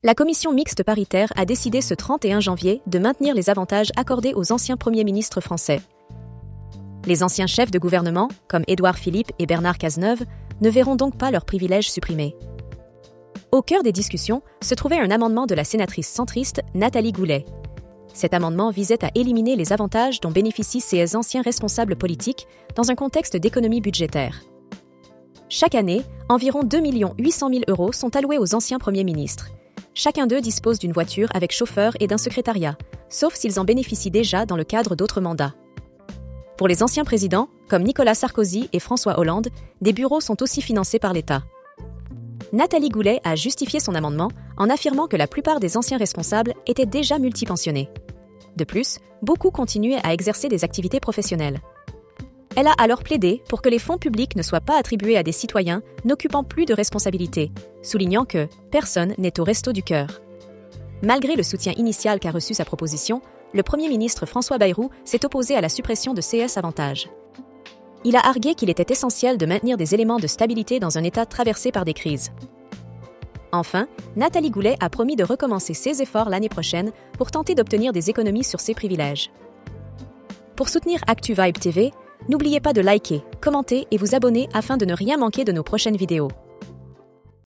La commission mixte paritaire a décidé ce 31 janvier de maintenir les avantages accordés aux anciens premiers ministres français. Les anciens chefs de gouvernement, comme Édouard Philippe et Bernard Cazeneuve, ne verront donc pas leurs privilèges supprimés. Au cœur des discussions se trouvait un amendement de la sénatrice centriste Nathalie Goulet. Cet amendement visait à éliminer les avantages dont bénéficient ces anciens responsables politiques dans un contexte d'économie budgétaire. Chaque année, environ 2 800 000 € sont alloués aux anciens premiers ministres. Chacun d'eux dispose d'une voiture avec chauffeur et d'un secrétariat, sauf s'ils en bénéficient déjà dans le cadre d'autres mandats. Pour les anciens présidents, comme Nicolas Sarkozy et François Hollande, des bureaux sont aussi financés par l'État. Nathalie Goulet a justifié son amendement en affirmant que la plupart des anciens responsables étaient déjà multipensionnés. De plus, beaucoup continuaient à exercer des activités professionnelles. Elle a alors plaidé pour que les fonds publics ne soient pas attribués à des citoyens n'occupant plus de responsabilités, soulignant que personne n'est au resto du cœur. Malgré le soutien initial qu'a reçu sa proposition, le Premier ministre François Bayrou s'est opposé à la suppression de ces avantages. Il a argué qu'il était essentiel de maintenir des éléments de stabilité dans un État traversé par des crises. Enfin, Nathalie Goulet a promis de recommencer ses efforts l'année prochaine pour tenter d'obtenir des économies sur ses privilèges. Pour soutenir ActuVibe TV, n'oubliez pas de liker, commenter et vous abonner afin de ne rien manquer de nos prochaines vidéos.